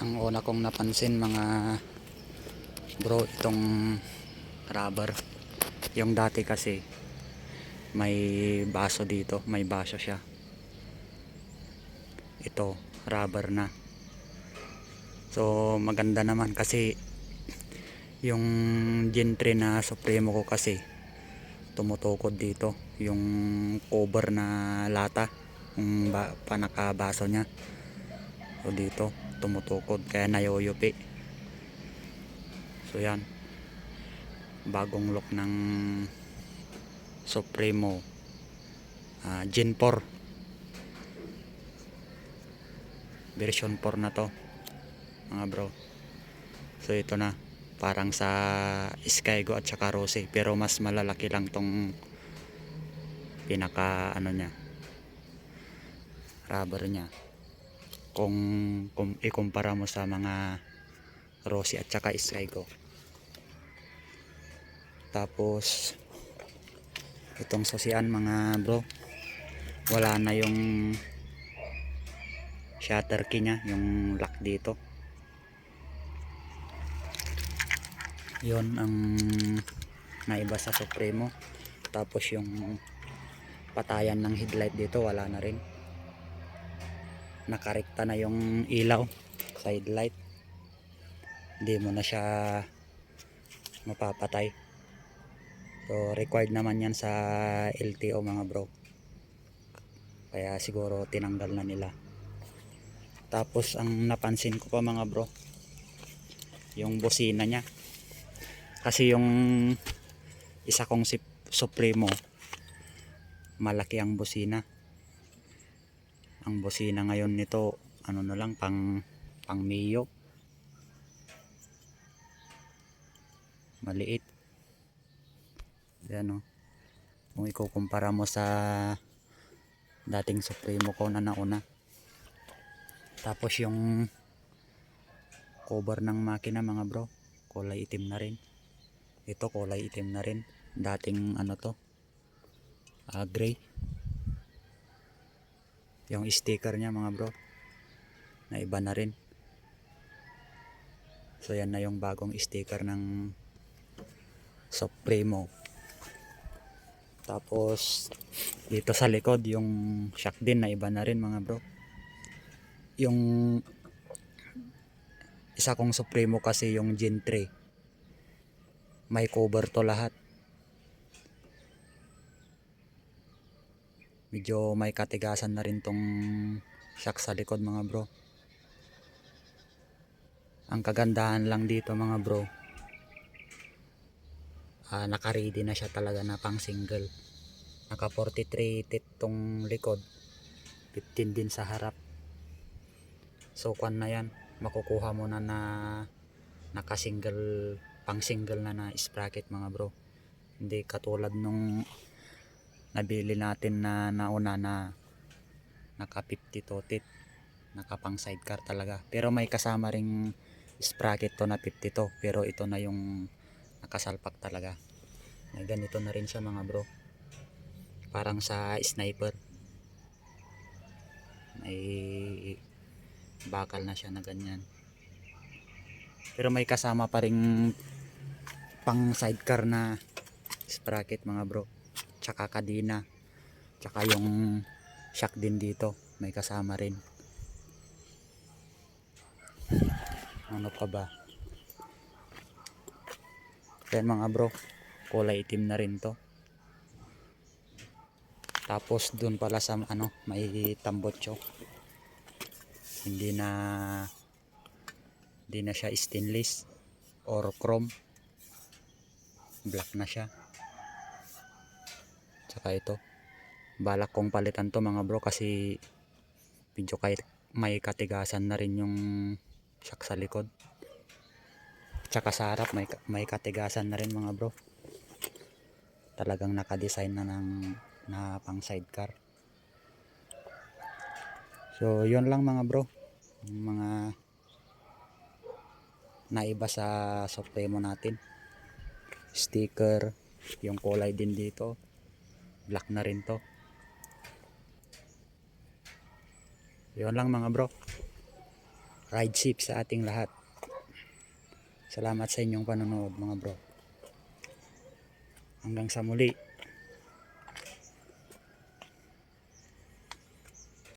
Ang una kong napansin mga bro, itong rubber. Yung dati kasi may baso dito, may baso siya. Ito rubber na. So maganda naman kasi yung Gentry na Supremo ko kasi tumutukod dito yung cover na lata, yung panakabaso niya. So dito tumutukod kaya nayoyopi. So yan, bagong look ng Supremo Gen 4 version 4 na to mga bro. So ito na, parang sa Skygo at saka Rose, pero mas malalaki lang tong pinaka ano nya, rubber nya, kung ikumpara mo sa mga Rose at saka Skygo. Tapos itong susian mga bro, wala na yung shutter key nya, yung lock dito. Yon ang naiba sa Supremo. Tapos yung patayan ng headlight dito wala na rin, nakarekta na yung ilaw side light, hindi mo na siya mapapatay. So required naman yan sa LTO mga bro, kaya siguro tinanggal na nila. Tapos ang napansin ko pa mga bro, yung bosina nya. Kasi yung isa kong Supremo, malaki ang bosina. Ang bosina ngayon nito ano na lang, pang Mio, maliit. Yan o, kung ikukumpara mo sa dating Supremo ko na nauna. Tapos yung cover ng makina mga bro, kulay itim na rin. Ito kulay itim na rin, dating ano to, gray. Yung sticker nya mga bro, na iba na rin. So yan na yung bagong sticker ng Supremo. Tapos dito sa likod yung shock din na iba na rin mga bro. Yung isa kong Supremo kasi yung Gen 3, may cover to lahat. Medyo may katigasan na rin tong shock sa likod mga bro. Ang kagandahan lang dito mga bro, naka-ready na siya talaga na pang single. Naka 43 teeth tong likod, 15 din sa harap. So kwan na yan, makukuha mo na naka single, pang single na sprocket mga bro. Hindi katulad nung nabili natin na nauna na naka 52 teeth, naka pang sidecar talaga. Pero may kasama ring sprocket to na 52, pero ito na yung nakasalpak talaga. May ganito na rin siya mga bro, parang sa sniper, may bakal na siya na ganyan. Pero may kasama pa ring pang sidecar na sprocket mga bro, tsaka kadena, tsaka yung shock din dito may kasama rin. Ano pa ba, yan mga bro, kulay itim na rin to. Tapos dun pala sa ano, may tambotso, hindi na siya stainless or chrome, black na siya. Tsaka ito, balak kong palitan to mga bro, kasi medyo kahit may katigasan na rin yung shock sa likod, tsaka sa harap may katigasan na rin mga bro. Talagang nakadesign na na pang sidecar. So yun lang mga bro, mga naiba sa Supremo natin. Sticker, yung kulay din dito, black na rin to. Yun lang mga bro. Ride safe sa ating lahat. Salamat sa inyong panonood mga bro. Hanggang sa muli.